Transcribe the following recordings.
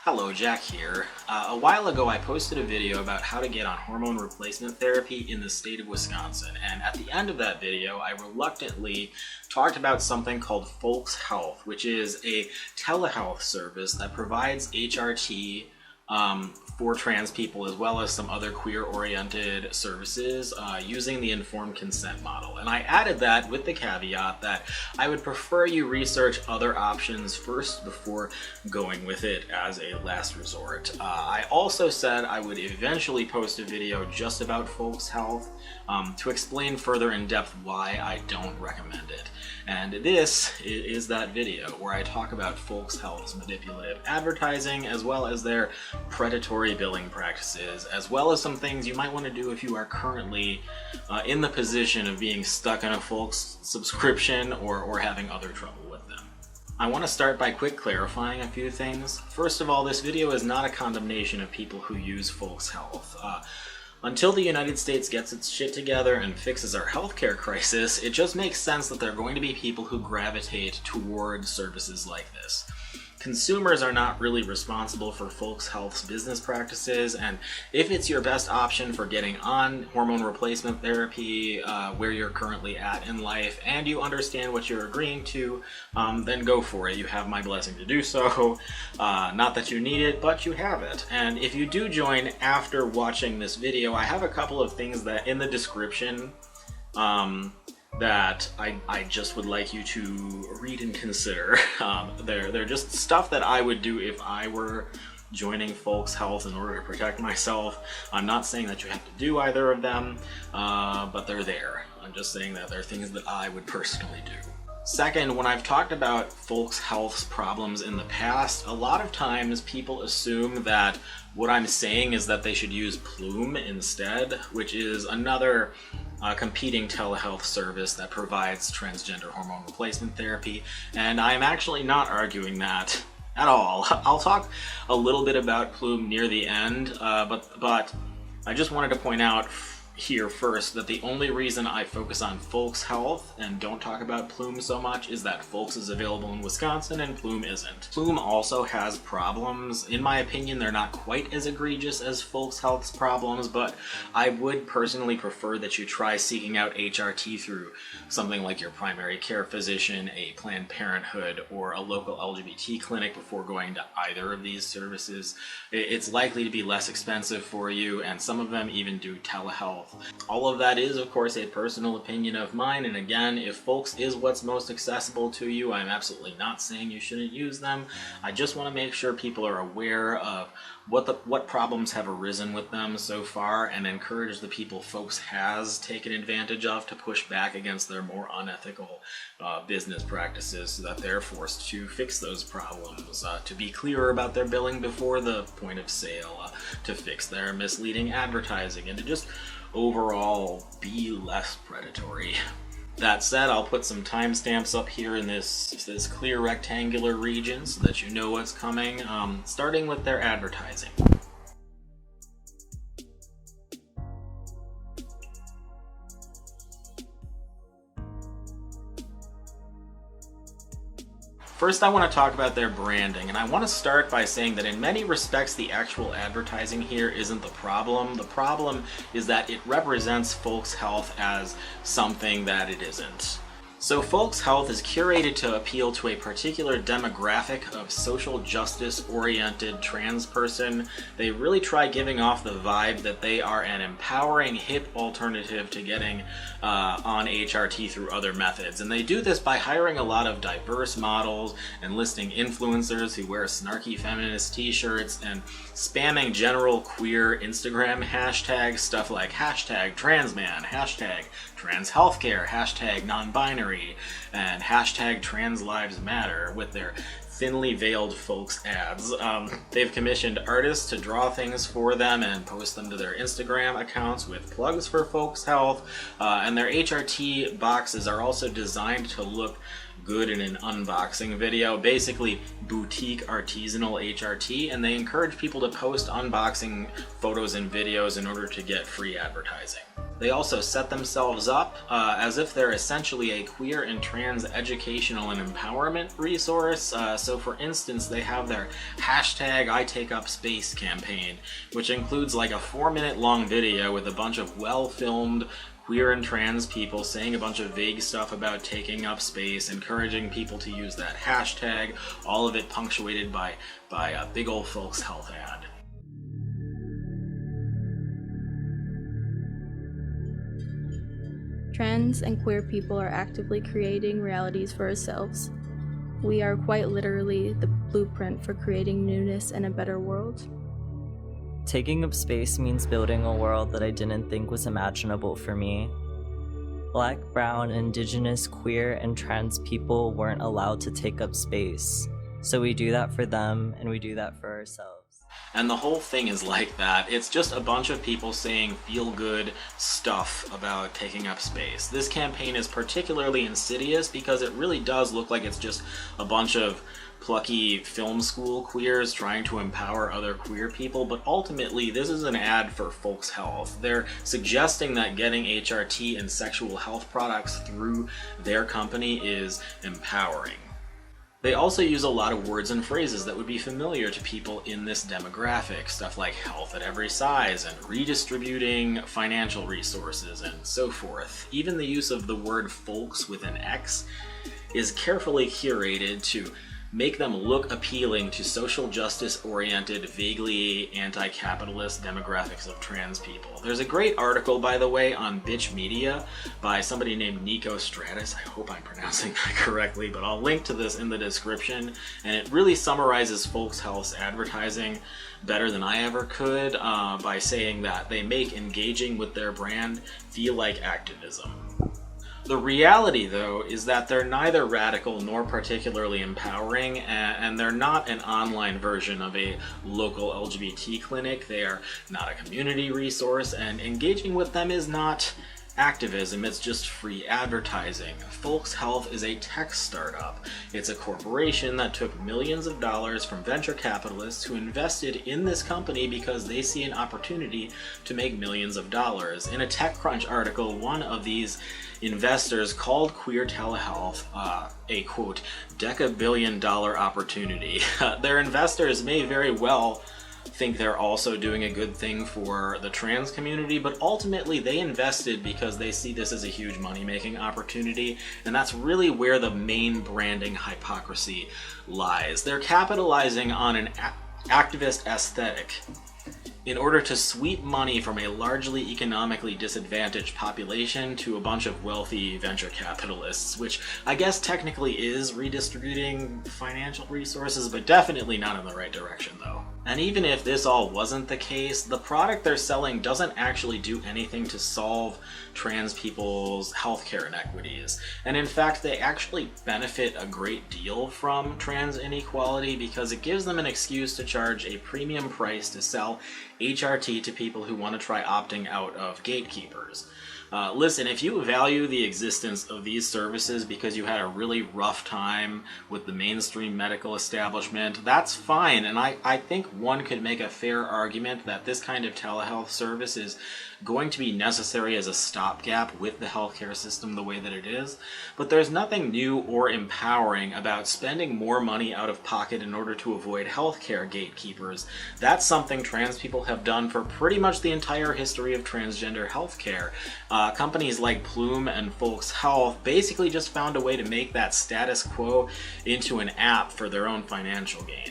Hello, Jack here. A while ago I posted a video about how to get on hormone replacement therapy in the state of Wisconsin, and at the end of that video I reluctantly talked about something called FOLX Health, which is a telehealth service that provides HRT for trans people as well as some other queer-oriented services using the informed consent model. And I added that with the caveat that I would prefer you research other options first before going with it as a last resort. I also said I would eventually post a video just about FOLX Health to explain further in depth why I don't recommend it. And this is that video where I talk about FOLX Health's manipulative advertising as well as their predatory billing practices, as well as some things you might want to do if you are currently in the position of being stuck in a FOLX subscription or having other trouble with them. I want to start by quick clarifying a few things. First of all, this video is not a condemnation of people who use FOLX Health. Until the United States gets its shit together and fixes our healthcare crisis, it just makes sense that there are going to be people who gravitate towards services like this. Consumers are not really responsible for FOLX Health's business practices, and if it's your best option for getting on hormone replacement therapy where you're currently at in life and you understand what you're agreeing to, then go for it. You have my blessing to do so. Not that you need it, but you have it. And if you do join after watching this video, I have a couple of things that in the description that I just would like you to read and consider. They're just stuff that I would do if I were joining FOLX Health in order to protect myself. I'm not saying that you have to do either of them, but they're there. I'm just saying that they're things that I would personally do. Second, when I've talked about FOLX Health's problems in the past, a lot of times people assume that what I'm saying is that they should use Plume instead, which is another competing telehealth service that provides transgender hormone replacement therapy, and I'm actually not arguing that at all. I'll talk a little bit about Plume near the end, but I just wanted to point out here first that the only reason I focus on FOLX Health and don't talk about Plume so much is that FOLX is available in Wisconsin and Plume isn't. Plume also has problems. In my opinion, they're not quite as egregious as FOLX Health's problems, but I would personally prefer that you try seeking out HRT through something like your primary care physician, a Planned Parenthood, or a local LGBT clinic before going to either of these services. It's likely to be less expensive for you, and some of them even do telehealth. All of that is, of course, a personal opinion of mine, and again, if FOLX is what's most accessible to you, I'm absolutely not saying you shouldn't use them. I just want to make sure people are aware of what problems have arisen with them so far, and encourage the people FOLX has taken advantage of to push back against their more unethical business practices so that they're forced to fix those problems, to be clearer about their billing before the point of sale, to fix their misleading advertising, and to just overall be less predatory. That said, I'll put some timestamps up here in this clear rectangular region so that you know what's coming, starting with their advertising. First, I want to talk about their branding, and I want to start by saying that in many respects the actual advertising here isn't the problem. The problem is that it represents FOLX Health as something that it isn't. So FOLX Health is curated to appeal to a particular demographic of social justice-oriented trans person. They really try giving off the vibe that they are an empowering, hip alternative to getting on HRT through other methods. And they do this by hiring a lot of diverse models, and listing influencers who wear snarky feminist t-shirts, and spamming general queer Instagram hashtags, stuff like hashtag transman, hashtag trans healthcare, hashtag non-binary, and hashtag trans lives matter with their thinly veiled FOLX ads. They've commissioned artists to draw things for them and post them to their Instagram accounts with plugs for FOLX Health, and their HRT boxes are also designed to look good in an unboxing video, basically boutique artisanal HRT, and they encourage people to post unboxing photos and videos in order to get free advertising. They also set themselves up as if they're essentially a queer and trans educational and empowerment resource. So for instance, they have their hashtag I Take Up Space campaign, which includes like a 4-minute long video with a bunch of well-filmed queer and trans people saying a bunch of vague stuff about taking up space, encouraging people to use that hashtag, all of it punctuated by a big old FOLX Health ad. Trans and queer people are actively creating realities for ourselves. We are quite literally the blueprint for creating newness and a better world. Taking up space means building a world that I didn't think was imaginable for me. Black, brown, indigenous, queer, and trans people weren't allowed to take up space. So we do that for them, and we do that for ourselves. And the whole thing is like that. It's just a bunch of people saying feel-good stuff about taking up space. This campaign is particularly insidious because it really does look like it's just a bunch of plucky film school queers trying to empower other queer people, but ultimately this is an ad for FOLX Health. They're suggesting that getting HRT and sexual health products through their company is empowering. They also use a lot of words and phrases that would be familiar to people in this demographic, stuff like health at every size and redistributing financial resources and so forth. Even the use of the word folks with an X is carefully curated to make them look appealing to social justice-oriented, vaguely anti-capitalist demographics of trans people. There's a great article, by the way, on Bitch Media by somebody named Nico Stratus. I hope I'm pronouncing that correctly, but I'll link to this in the description. And it really summarizes FOLX Health's advertising better than I ever could by saying that they make engaging with their brand feel like activism. The reality, though, is that they're neither radical nor particularly empowering, and they're not an online version of a local LGBT clinic. They are not a community resource, and engaging with them is not activism, it's just free advertising. FOLX Health is a tech startup. It's a corporation that took millions of dollars from venture capitalists who invested in this company because they see an opportunity to make millions of dollars. In a TechCrunch article, one of these investors called queer telehealth a quote, deca-billion-dollar opportunity. Their investors may very well think they're also doing a good thing for the trans community, but ultimately they invested because they see this as a huge money-making opportunity, and that's really where the main branding hypocrisy lies. They're capitalizing on an activist aesthetic in order to sweep money from a largely economically disadvantaged population to a bunch of wealthy venture capitalists, which I guess technically is redistributing financial resources, but definitely not in the right direction though. And even if this all wasn't the case, the product they're selling doesn't actually do anything to solve trans people's healthcare inequities. And in fact, they actually benefit a great deal from trans inequality because it gives them an excuse to charge a premium price to sell HRT to people who want to try opting out of gatekeepers. Listen, if you value the existence of these services because you had a really rough time with the mainstream medical establishment, that's fine, and I think one could make a fair argument that this kind of telehealth service is going to be necessary as a stopgap with the healthcare system the way that it is, but there's nothing new or empowering about spending more money out of pocket in order to avoid healthcare gatekeepers. That's something trans people have done for pretty much the entire history of transgender healthcare. Companies like Plume and FOLX Health basically just found a way to make that status quo into an app for their own financial gain.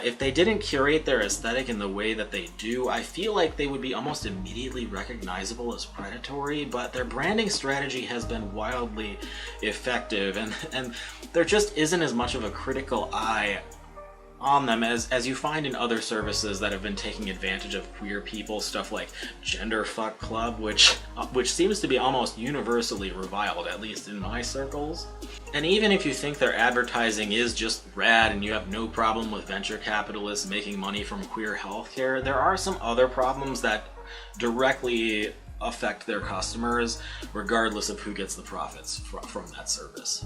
If they didn't curate their aesthetic in the way that they do, I feel like they would be almost immediately recognizable as predatory, but their branding strategy has been wildly effective, and there just isn't as much of a critical eye on them as you find in other services that have been taking advantage of queer people, stuff like Genderfuck Club, which seems to be almost universally reviled, at least in my circles. And even if you think their advertising is just rad and you have no problem with venture capitalists making money from queer healthcare, there are some other problems that directly affect their customers, regardless of who gets the profits from that service.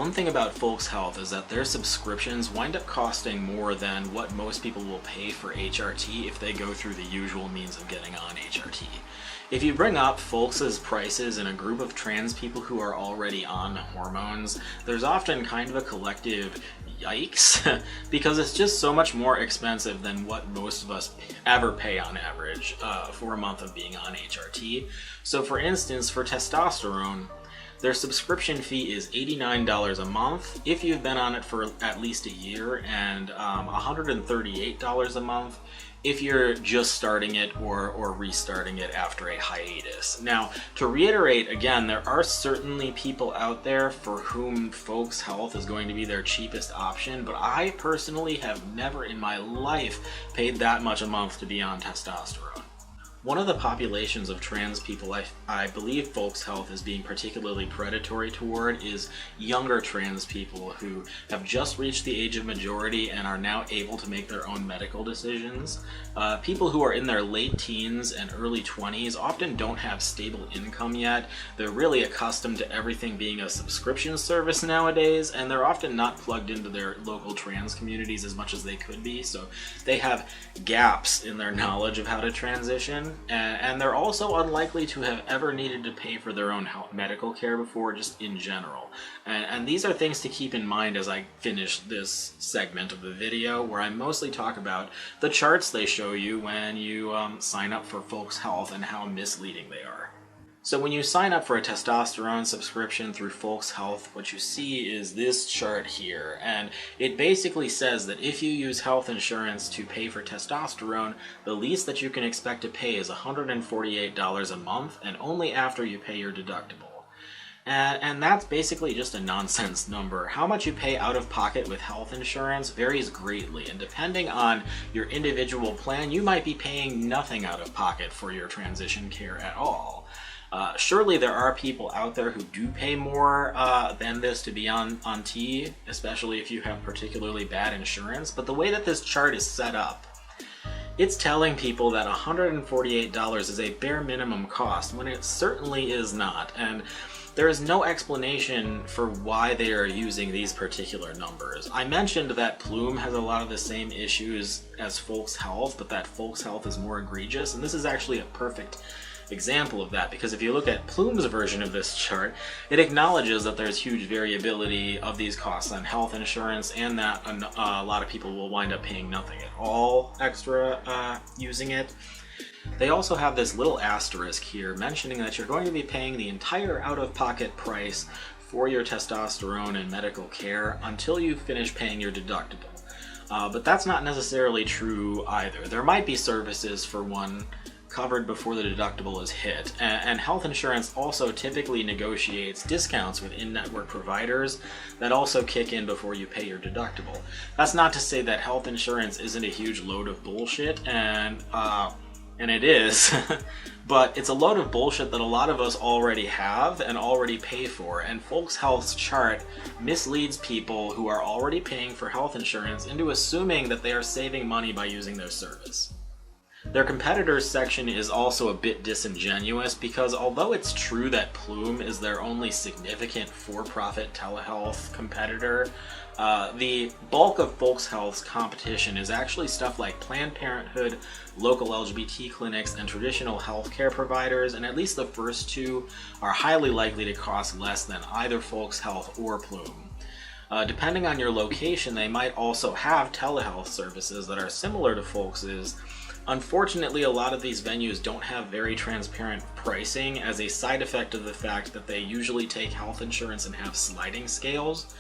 One thing about FOLX Health is that their subscriptions wind up costing more than what most people will pay for HRT if they go through the usual means of getting on HRT. If you bring up FOLX's prices in a group of trans people who are already on hormones, there's often kind of a collective yikes, because it's just so much more expensive than what most of us ever pay on average for a month of being on HRT. So for instance, for testosterone, their subscription fee is $89 a month if you've been on it for at least a year, and $138 a month if you're just starting it or restarting it after a hiatus. Now, to reiterate again, there are certainly people out there for whom FOLX Health is going to be their cheapest option, but I personally have never in my life paid that much a month to be on testosterone. One of the populations of trans people I believe FOLX Health is being particularly predatory toward is younger trans people who have just reached the age of majority and are now able to make their own medical decisions. People who are in their late teens and early 20s often don't have stable income yet. They're really accustomed to everything being a subscription service nowadays, and they're often not plugged into their local trans communities as much as they could be, so they have gaps in their knowledge of how to transition. And they're also unlikely to have ever needed to pay for their own medical care before, just in general. And these are things to keep in mind as I finish this segment of the video, where I mostly talk about the charts they show you when you sign up for FOLX Health and how misleading they are. So when you sign up for a testosterone subscription through FOLX Health, what you see is this chart here, and it basically says that if you use health insurance to pay for testosterone, the least that you can expect to pay is $148 a month, and only after you pay your deductible. And that's basically just a nonsense number. How much you pay out of pocket with health insurance varies greatly, and depending on your individual plan, you might be paying nothing out of pocket for your transition care at all. Surely there are people out there who do pay more than this to be on T, especially if you have particularly bad insurance, but the way that this chart is set up, it's telling people that $148 is a bare minimum cost when it certainly is not, and there is no explanation for why they are using these particular numbers. I mentioned that Plume has a lot of the same issues as FOLX Health, but that FOLX Health is more egregious, and this is actually a perfect example of that, because if you look at Plume's version of this chart, it acknowledges that there's huge variability of these costs on health insurance, and that a lot of people will wind up paying nothing at all extra using it. They also have this little asterisk here mentioning that you're going to be paying the entire out-of-pocket price for your testosterone and medical care until you finish paying your deductible. But that's not necessarily true either. There might be services for one covered before the deductible is hit, and health insurance also typically negotiates discounts with in-network providers that also kick in before you pay your deductible. That's not to say that health insurance isn't a huge load of bullshit, and it is, but it's a load of bullshit that a lot of us already have and already pay for, and FOLX Health's chart misleads people who are already paying for health insurance into assuming that they are saving money by using their service. Their competitors section is also a bit disingenuous, because although it's true that Plume is their only significant for-profit telehealth competitor, the bulk of FOLX Health's competition is actually stuff like Planned Parenthood, local LGBT clinics, and traditional healthcare providers, and at least the first two are highly likely to cost less than either FOLX Health or Plume. Depending on your location, they might also have telehealth services that are similar to FOLX's. Unfortunately, a lot of these venues don't have very transparent pricing as a side effect of the fact that they usually take health insurance and have sliding scales.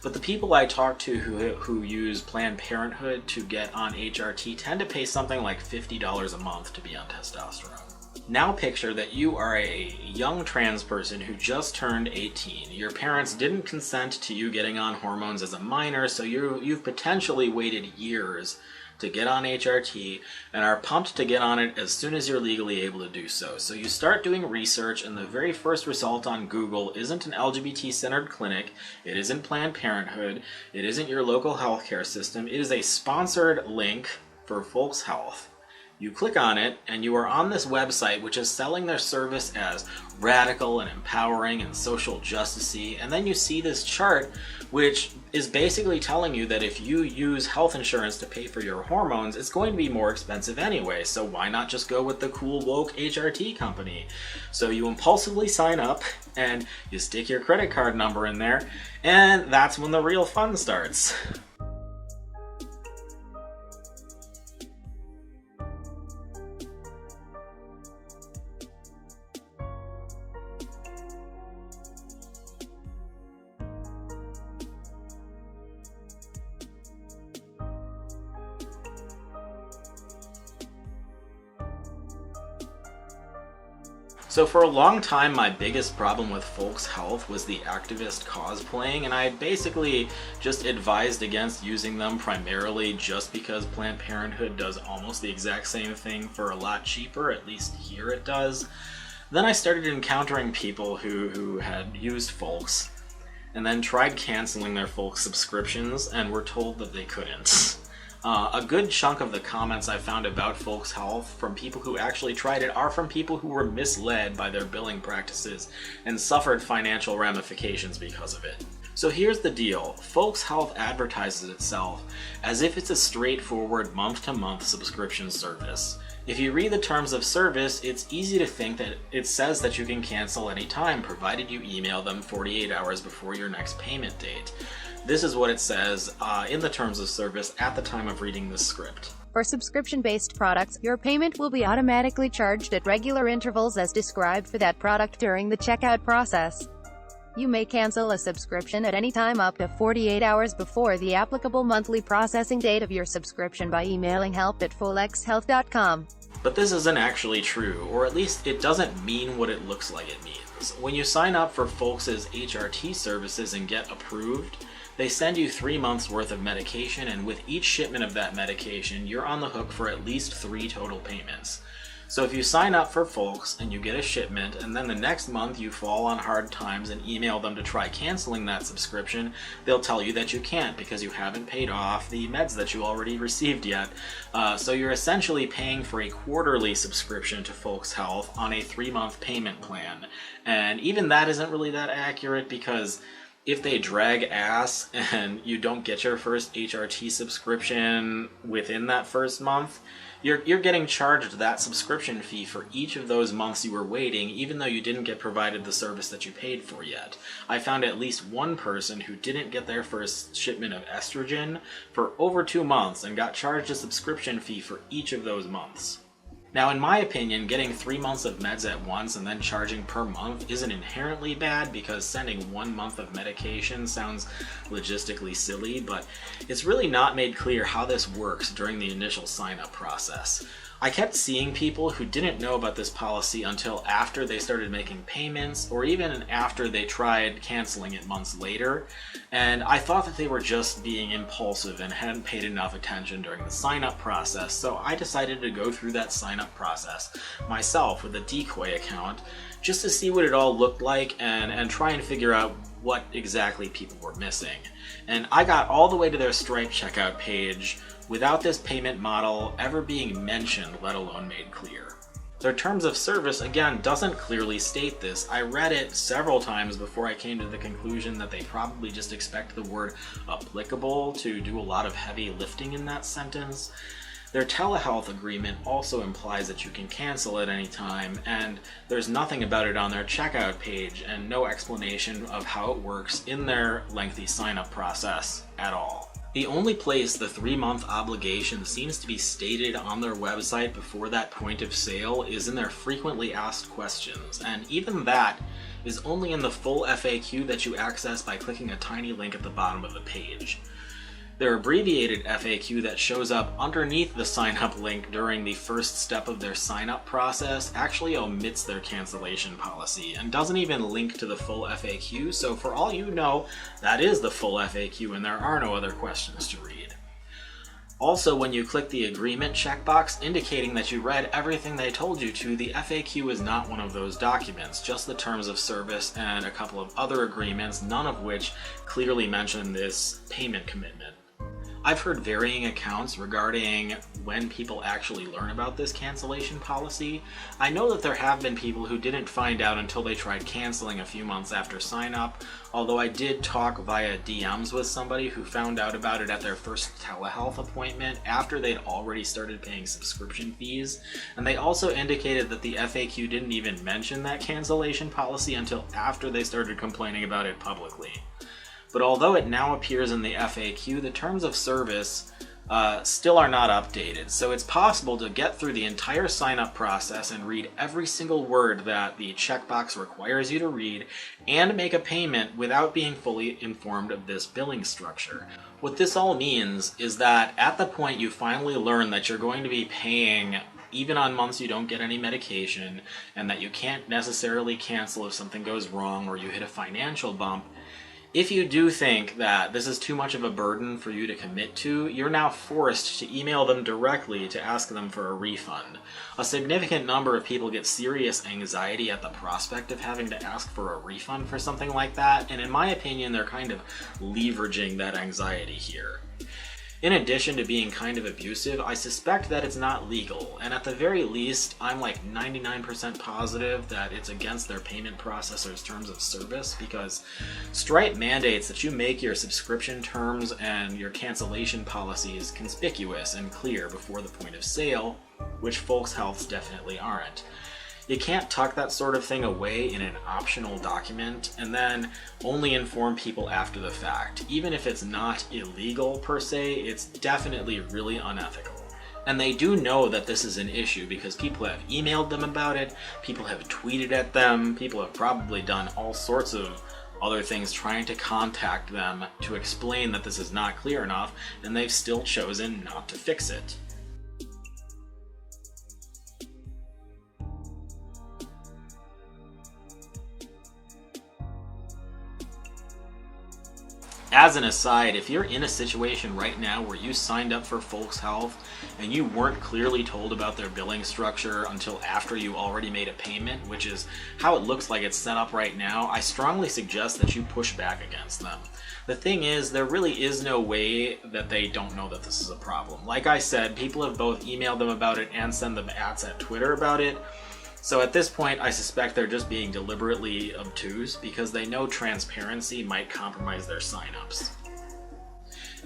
But the people I talk to who use Planned Parenthood to get on HRT tend to pay something like $50 a month to be on testosterone. Now picture that you are a young trans person who just turned 18. Your parents didn't consent to you getting on hormones as a minor, so you've potentially waited years to get on HRT and are pumped to get on it as soon as you're legally able to do so. So you start doing research, and the very first result on Google isn't an LGBT-centered clinic, it isn't Planned Parenthood, it isn't your local healthcare system, it is a sponsored link for FOLX Health. You click on it and you are on this website which is selling their service as radical and empowering and social justice-y, and then you see this chart which is basically telling you that if you use health insurance to pay for your hormones, it's going to be more expensive anyway, so why not just go with the cool woke HRT company? So you impulsively sign up and you stick your credit card number in there, and that's when the real fun starts. So for a long time, my biggest problem with FOLX Health was the activist cosplaying, and I basically just advised against using them primarily just because Planned Parenthood does almost the exact same thing for a lot cheaper, at least here it does. Then I started encountering people who had used FOLX and then tried canceling their FOLX subscriptions and were told that they couldn't. A good chunk of the comments I found about FOLX Health from people who actually tried it are from people who were misled by their billing practices and suffered financial ramifications because of it. So here's the deal. FOLX Health advertises itself as if it's a straightforward month-to-month subscription service. If you read the terms of service, it's easy to think that it says that you can cancel anytime provided you email them 48 hours before your next payment date. This is what it says in the terms of service at the time of reading this script. For subscription-based products, your payment will be automatically charged at regular intervals as described for that product during the checkout process. You may cancel a subscription at any time up to 48 hours before the applicable monthly processing date of your subscription by emailing help@folxhealth.com. But this isn't actually true, or at least it doesn't mean what it looks like it means. When you sign up for FOLX's HRT services and get approved, they send you 3 months worth of medication, and with each shipment of that medication, you're on the hook for at least 3 total payments. So if you sign up for FOLX and you get a shipment, and then the next month you fall on hard times and email them to try canceling that subscription, they'll tell you that you can't because you haven't paid off the meds that you already received yet. So you're essentially paying for a quarterly subscription to FOLX Health on a 3-month payment plan. And even that isn't really that accurate, because if they drag ass and you don't get your first HRT subscription within that first month, you're getting charged that subscription fee for each of those months you were waiting, even though you didn't get provided the service that you paid for yet. I found at least one person who didn't get their first shipment of estrogen for over 2 months and got charged a subscription fee for each of those months. Now, in my opinion, getting 3 months of meds at once and then charging per month isn't inherently bad, because sending 1 month of medication sounds logistically silly, but it's really not made clear how this works during the initial sign-up process. I kept seeing people who didn't know about this policy until after they started making payments, or even after they tried canceling it months later, and I thought that they were just being impulsive and hadn't paid enough attention during the sign-up process, so I decided to go through that sign-up process myself with a decoy account just to see what it all looked like and try and figure out what exactly people were missing. And I got all the way to their Stripe checkout page without this payment model ever being mentioned, let alone made clear. Their terms of service, again, doesn't clearly state this. I read it several times before I came to the conclusion that they probably just expect the word applicable to do a lot of heavy lifting in that sentence. Their telehealth agreement also implies that you can cancel at any time, and there's nothing about it on their checkout page, and no explanation of how it works in their lengthy sign-up process at all. The only place the 3-month obligation seems to be stated on their website before that point of sale is in their frequently asked questions, and even that is only in the full FAQ that you access by clicking a tiny link at the bottom of the page. Their abbreviated FAQ that shows up underneath the sign-up link during the first step of their sign-up process actually omits their cancellation policy and doesn't even link to the full FAQ, so for all you know, that is the full FAQ and there are no other questions to read. Also, when you click the agreement checkbox indicating that you read everything they told you to, the FAQ is not one of those documents, just the terms of service and a couple of other agreements, none of which clearly mention this payment commitment. I've heard varying accounts regarding when people actually learn about this cancellation policy. I know that there have been people who didn't find out until they tried canceling a few months after sign up, although I did talk via DMs with somebody who found out about it at their first telehealth appointment after they'd already started paying subscription fees, and they also indicated that the FAQ didn't even mention that cancellation policy until after they started complaining about it publicly. But although it now appears in the FAQ, the terms of service still are not updated, so it's possible to get through the entire sign-up process and read every single word that the checkbox requires you to read and make a payment without being fully informed of this billing structure. What this all means is that at the point you finally learn that you're going to be paying even on months you don't get any medication, and that you can't necessarily cancel if something goes wrong or you hit a financial bump, if you do think that this is too much of a burden for you to commit to, you're now forced to email them directly to ask them for a refund. A significant number of people get serious anxiety at the prospect of having to ask for a refund for something like that, and in my opinion, they're kind of leveraging that anxiety here. In addition to being kind of abusive, I suspect that it's not legal, and at the very least, I'm like 99% positive that it's against their payment processor's terms of service, because Stripe mandates that you make your subscription terms and your cancellation policies conspicuous and clear before the point of sale, which FOLX Health's definitely aren't. You can't tuck that sort of thing away in an optional document and then only inform people after the fact. Even if it's not illegal per se, it's definitely really unethical. And they do know that this is an issue because people have emailed them about it, people have tweeted at them, people have probably done all sorts of other things trying to contact them to explain that this is not clear enough, and they've still chosen not to fix it. As an aside, if you're in a situation right now where you signed up for FOLX Health and you weren't clearly told about their billing structure until after you already made a payment, which is how it looks like it's set up right now, I strongly suggest that you push back against them. The thing is, there really is no way that they don't know that this is a problem. Like I said, people have both emailed them about it and sent them ads at Twitter about it. So at this point, I suspect they're just being deliberately obtuse because they know transparency might compromise their signups.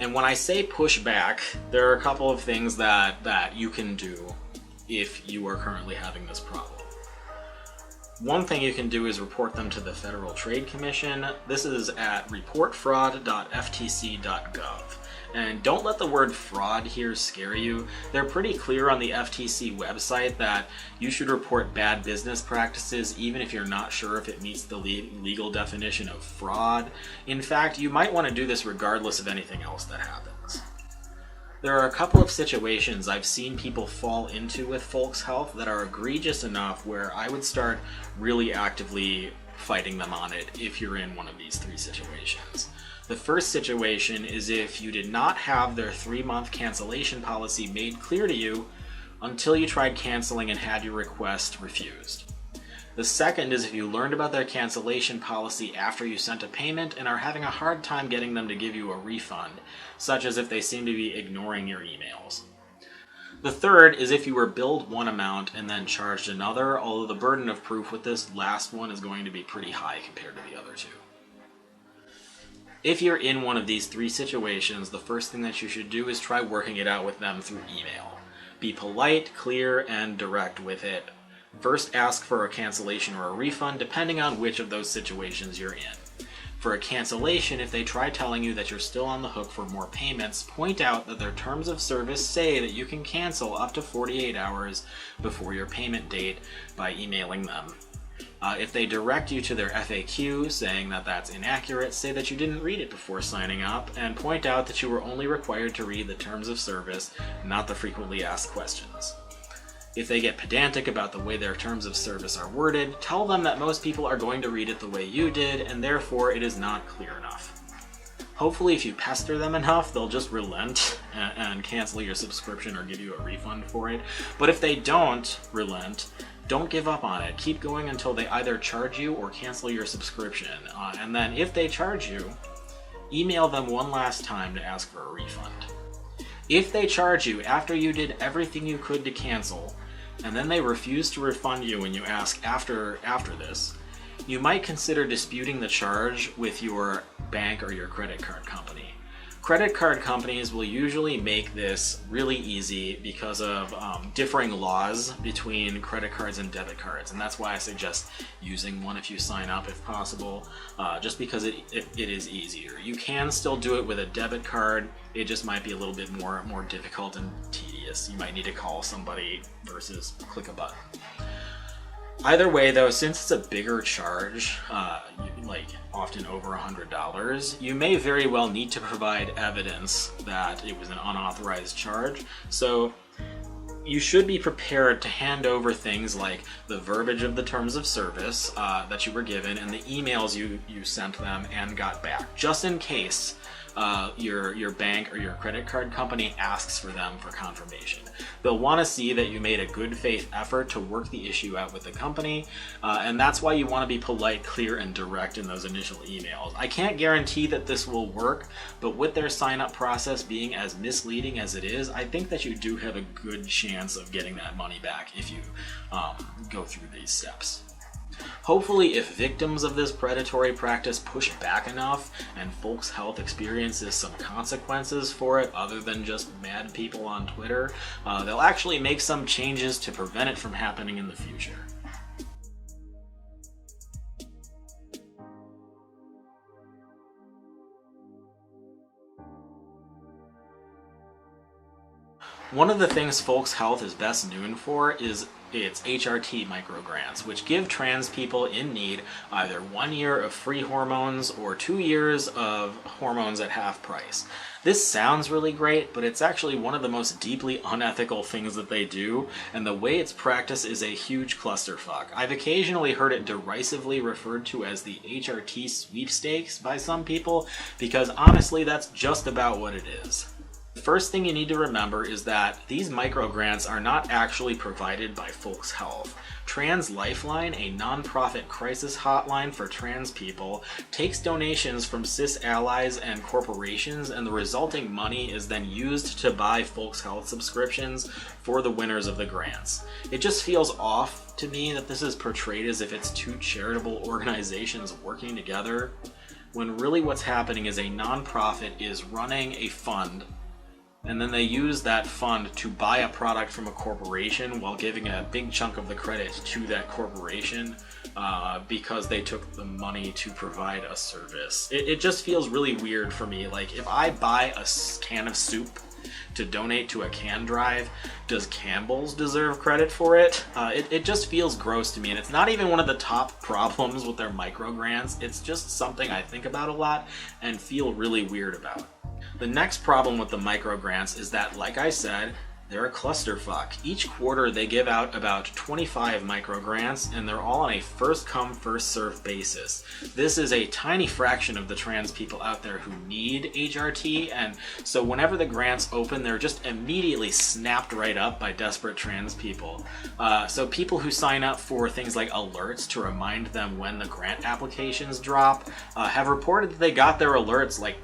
And when I say push back, there are a couple of things that you can do if you are currently having this problem. One thing you can do is report them to the Federal Trade Commission. This is at reportfraud.ftc.gov. And don't let the word fraud here scare you. They're pretty clear on the FTC website that you should report bad business practices even if you're not sure if it meets the legal definition of fraud. In fact, you might want to do this regardless of anything else that happens. There are a couple of situations I've seen people fall into with FOLX Health that are egregious enough where I would start really actively fighting them on it if you're in one of these three situations. The first situation is if you did not have their 3-month cancellation policy made clear to you until you tried canceling and had your request refused. The second is if you learned about their cancellation policy after you sent a payment and are having a hard time getting them to give you a refund, such as if they seem to be ignoring your emails. The third is if you were billed one amount and then charged another, although the burden of proof with this last one is going to be pretty high compared to the other two. If you're in one of these three situations, the first thing that you should do is try working it out with them through email. Be polite, clear, and direct with it. First, ask for a cancellation or a refund, depending on which of those situations you're in. For a cancellation, if they try telling you that you're still on the hook for more payments, point out that their terms of service say that you can cancel up to 48 hours before your payment date by emailing them. If they direct you to their FAQ saying that that's inaccurate, say that you didn't read it before signing up, and point out that you were only required to read the terms of service, not the frequently asked questions. If they get pedantic about the way their terms of service are worded, tell them that most people are going to read it the way you did, and therefore it is not clear enough. Hopefully if you pester them enough, they'll just relent and cancel your subscription or give you a refund for it. But if they don't relent, don't give up on it. Keep going until they either charge you or cancel your subscription. And then if they charge you, email them one last time to ask for a refund. If they charge you after you did everything you could to cancel, and then they refuse to refund you when you ask after this, you might consider disputing the charge with your bank or your credit card company. Credit card companies will usually make this really easy because of differing laws between credit cards and debit cards, and that's why I suggest using one if you sign up if possible, just because it is easier. You can still do it with a debit card, it just might be a little bit more difficult and tedious. You might need to call somebody versus click a button. Either way though, since it's a bigger charge, like often over $100, you may very well need to provide evidence that it was an unauthorized charge. So you should be prepared to hand over things like the verbiage of the terms of service that you were given and the emails you sent them and got back, just in case your bank or your credit card company asks for them for confirmation. They'll want to see that you made a good faith effort to work the issue out with the company, and that's why you want to be polite, clear, and direct in those initial emails. I can't guarantee that this will work, but with their sign-up process being as misleading as it is, I think that you do have a good chance of getting that money back if you go through these steps. Hopefully, if victims of this predatory practice push back enough and FOLX Health experiences some consequences for it other than just mad people on Twitter, they'll actually make some changes to prevent it from happening in the future. One of the things FOLX Health is best known for is its HRT microgrants, which give trans people in need either 1 year of free hormones or 2 years of hormones at half price. This sounds really great, but it's actually one of the most deeply unethical things that they do, and the way it's practiced is a huge clusterfuck. I've occasionally heard it derisively referred to as the HRT sweepstakes by some people, because honestly that's just about what it is. The first thing you need to remember is that these microgrants are not actually provided by FOLX Health. Trans Lifeline, a nonprofit crisis hotline for trans people, takes donations from cis allies and corporations, and the resulting money is then used to buy FOLX Health subscriptions for the winners of the grants. It just feels off to me that this is portrayed as if it's two charitable organizations working together, when really what's happening is a nonprofit is running a fund, and then they use that fund to buy a product from a corporation while giving a big chunk of the credit to that corporation because they took the money to provide a service. It just feels really weird for me. Like, if I buy a can of soup to donate to a can drive, does Campbell's deserve credit for it? It just feels gross to me, and it's not even one of the top problems with their microgrants. It's just something I think about a lot and feel really weird about. The next problem with the microgrants is that, like I said, they're a clusterfuck. Each quarter they give out about 25 microgrants, and they're all on a first-come, first-served basis. This is a tiny fraction of the trans people out there who need HRT, and so whenever the grants open, they're just immediately snapped right up by desperate trans people. So people who sign up for things like alerts to remind them when the grant applications drop have reported that they got their alerts like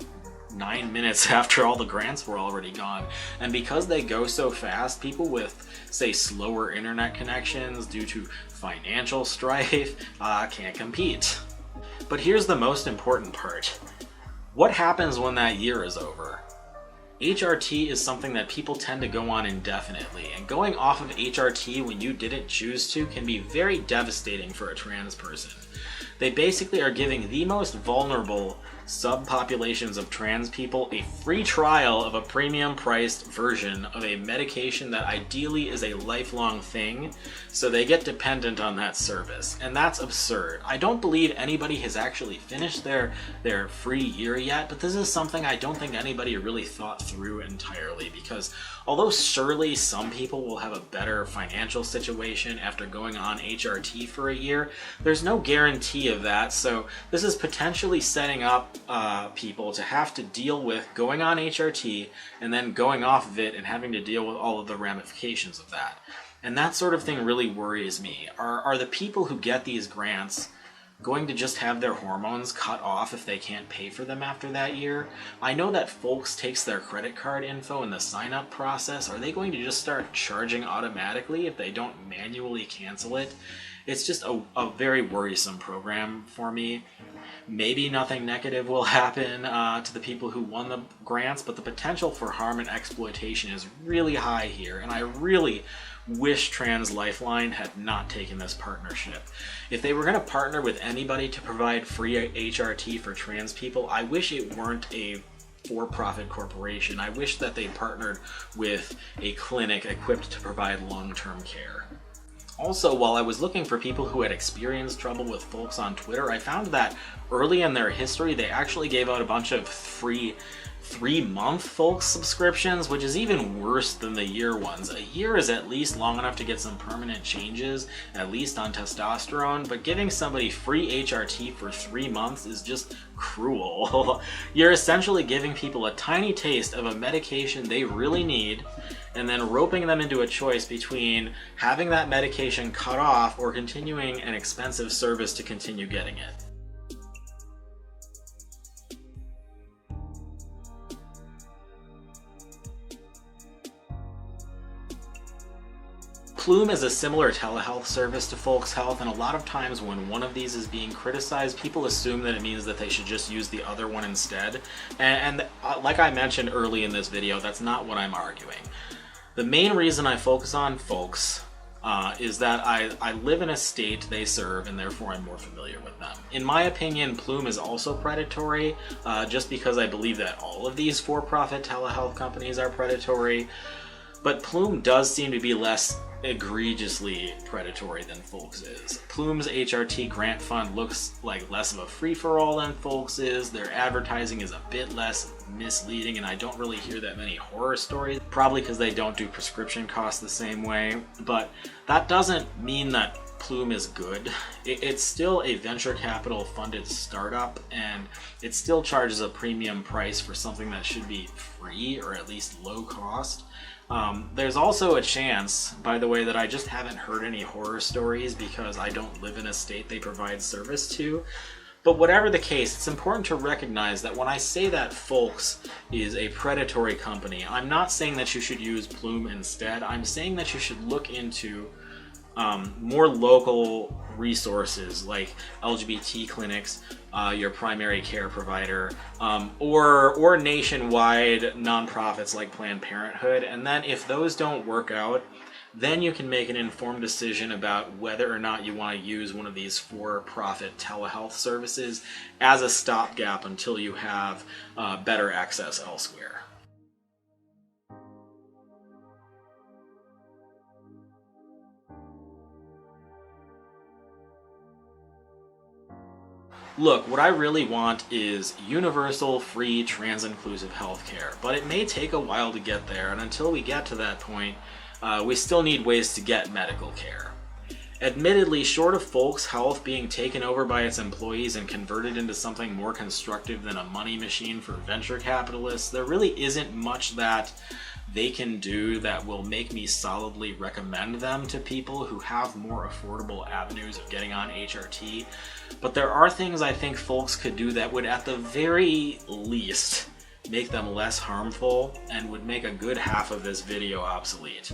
9 minutes after all the grants were already gone. And because they go so fast, people with, say, slower internet connections due to financial strife can't compete. But here's the most important part. What happens when that year is over? HRT is something that people tend to go on indefinitely, and going off of HRT when you didn't choose to can be very devastating for a trans person. They basically are giving the most vulnerable subpopulations of trans people a free trial of a premium priced version of a medication that ideally is a lifelong thing, so they get dependent on that service. And that's absurd. I don't believe anybody has actually finished their free year yet, but this is something I don't think anybody really thought through entirely, because although surely some people will have a better financial situation after going on HRT for a year, there's no guarantee of that, so this is potentially setting up people to have to deal with going on HRT and then going off of it and having to deal with all of the ramifications of that. And that sort of thing really worries me. Are the people who get these grants going to just have their hormones cut off if they can't pay for them after that year? I know that FOLX takes their credit card info in the sign-up process. Are they going to just start charging automatically if they don't manually cancel it? It's just a very worrisome program for me. Maybe nothing negative will happen to the people who won the grants, but the potential for harm and exploitation is really high here, and I really wish Trans Lifeline had not taken this partnership. If they were going to partner with anybody to provide free HRT for trans people, I wish it weren't a for-profit corporation. I wish that they partnered with a clinic equipped to provide long-term care. Also, while I was looking for people who had experienced trouble with FOLX on Twitter, I found that early in their history, they actually gave out a bunch of free 3-month FOLX subscriptions, which is even worse than the year ones. A year is at least long enough to get some permanent changes, at least on testosterone, but giving somebody free HRT for 3 months is just cruel. You're essentially giving people a tiny taste of a medication they really need, and then roping them into a choice between having that medication cut off or continuing an expensive service to continue getting it. Plume is a similar telehealth service to FOLX Health, and a lot of times when one of these is being criticized, people assume that it means that they should just use the other one instead. And like I mentioned early in this video, that's not what I'm arguing. The main reason I focus on FOLX is that I live in a state they serve, and therefore I'm more familiar with them. In my opinion, Plume is also predatory, just because I believe that all of these for-profit telehealth companies are predatory. But Plume does seem to be less egregiously predatory than FOLX is. Plume's HRT grant fund looks like less of a free-for-all than FOLX is. Their advertising is a bit less misleading, and I don't really hear that many horror stories, probably because they don't do prescription costs the same way. But that doesn't mean that Plume is good. It's still a venture capital funded startup, and it still charges a premium price for something that should be free or at least low cost. There's also a chance, by the way, that I just haven't heard any horror stories because I don't live in a state they provide service to. But whatever the case, it's important to recognize that when I say that FOLX is a predatory company, I'm not saying that you should use Plume instead. I'm saying that you should look into more local resources like LGBT clinics, your primary care provider, or nationwide nonprofits like Planned Parenthood. And then if those don't work out, then you can make an informed decision about whether or not you want to use one of these for-profit telehealth services as a stopgap until you have better access elsewhere. Look, what I really want is universal, free, trans-inclusive healthcare, but it may take a while to get there, and until we get to that point, we still need ways to get medical care. Admittedly, short of FOLX Health being taken over by its employees and converted into something more constructive than a money machine for venture capitalists, there really isn't much that they can do that will make me solidly recommend them to people who have more affordable avenues of getting on HRT. But there are things I think FOLX could do that would at the very least make them less harmful and would make a good half of this video obsolete.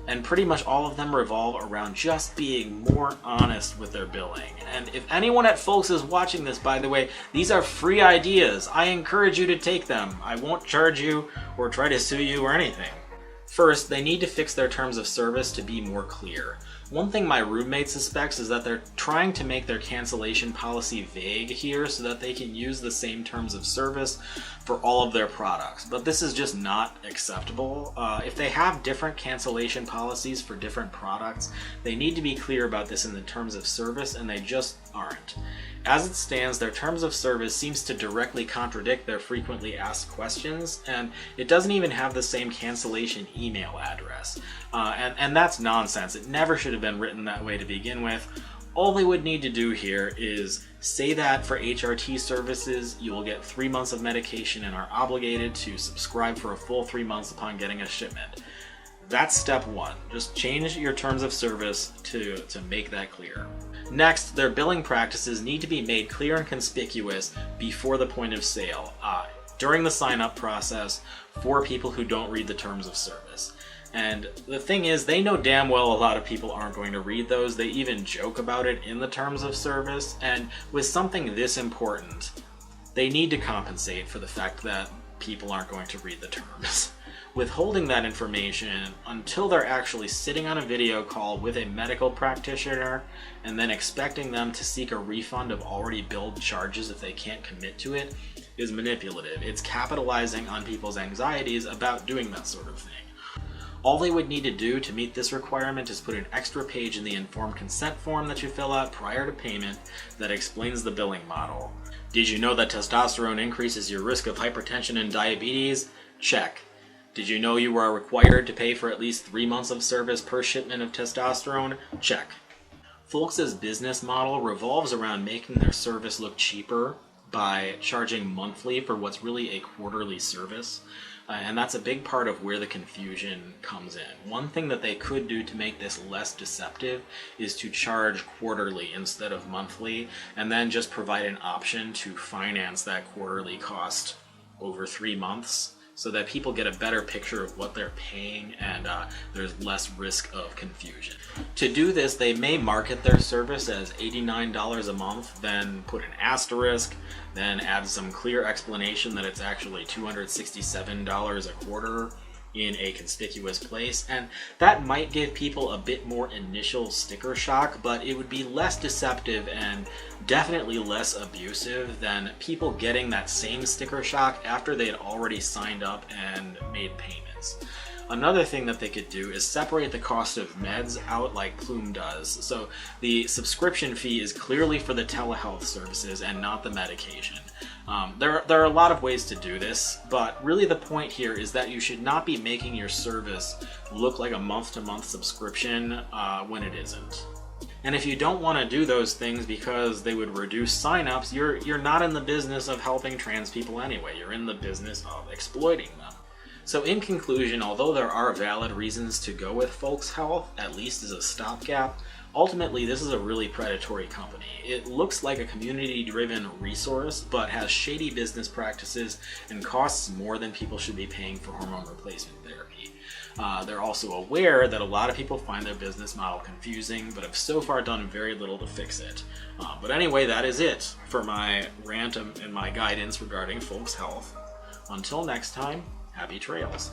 And pretty much all of them revolve around just being more honest with their billing. And if anyone at FOLX is watching this, by the way, these are free ideas. I encourage you to take them. I won't charge you or try to sue you or anything. First, they need to fix their terms of service to be more clear. One thing my roommate suspects is that they're trying to make their cancellation policy vague here so that they can use the same terms of service for all of their products. But this is just not acceptable. If they have different cancellation policies for different products, they need to be clear about this in the terms of service, and they just aren't. As it stands, their terms of service seems to directly contradict their frequently asked questions, and it doesn't even have the same cancellation email address. And that's nonsense. It never should have been written that way to begin with. All they would need to do here is say that for HRT services, you will get 3 months of medication and are obligated to subscribe for a full 3 months upon getting a shipment. That's step one. Just change your terms of service to make that clear. Next, their billing practices need to be made clear and conspicuous before the point of sale, during the sign-up process, for people who don't read the terms of service. And the thing is, they know damn well a lot of people aren't going to read those. They even joke about it in the terms of service. And with something this important, they need to compensate for the fact that people aren't going to read the terms. Withholding that information until they're actually sitting on a video call with a medical practitioner and then expecting them to seek a refund of already billed charges if they can't commit to it is manipulative. It's capitalizing on people's anxieties about doing that sort of thing. All they would need to do to meet this requirement is put an extra page in the informed consent form that you fill out prior to payment that explains the billing model. Did you know that testosterone increases your risk of hypertension and diabetes? Check. Did you know you are required to pay for at least 3 months of service per shipment of testosterone? Check. FOLX's business model revolves around making their service look cheaper by charging monthly for what's really a quarterly service. And that's a big part of where the confusion comes in. One thing that they could do to make this less deceptive is to charge quarterly instead of monthly, and then just provide an option to finance that quarterly cost over 3 months, so that people get a better picture of what they're paying and there's less risk of confusion. To do this, they may market their service as $89 a month, then put an asterisk, then add some clear explanation that it's actually $267 a quarter in a conspicuous place, and that might give people a bit more initial sticker shock, but it would be less deceptive and definitely less abusive than people getting that same sticker shock after they had already signed up and made payments. Another thing that they could do is separate the cost of meds out like Plume does. So the subscription fee is clearly for the telehealth services and not the medication. There are a lot of ways to do this, but really the point here is that you should not be making your service look like a month-to-month subscription when it isn't. And if you don't want to do those things because they would reduce signups, you're not in the business of helping trans people anyway. You're in the business of exploiting them. So in conclusion, although there are valid reasons to go with FOLX Health, at least as a stopgap, ultimately this is a really predatory company. It looks like a community-driven resource, but has shady business practices and costs more than people should be paying for hormone replacement therapy. They're also aware that a lot of people find their business model confusing, but have so far done very little to fix it. But anyway, that is it for my rant and my guidance regarding FOLX Health. Until next time, happy trails.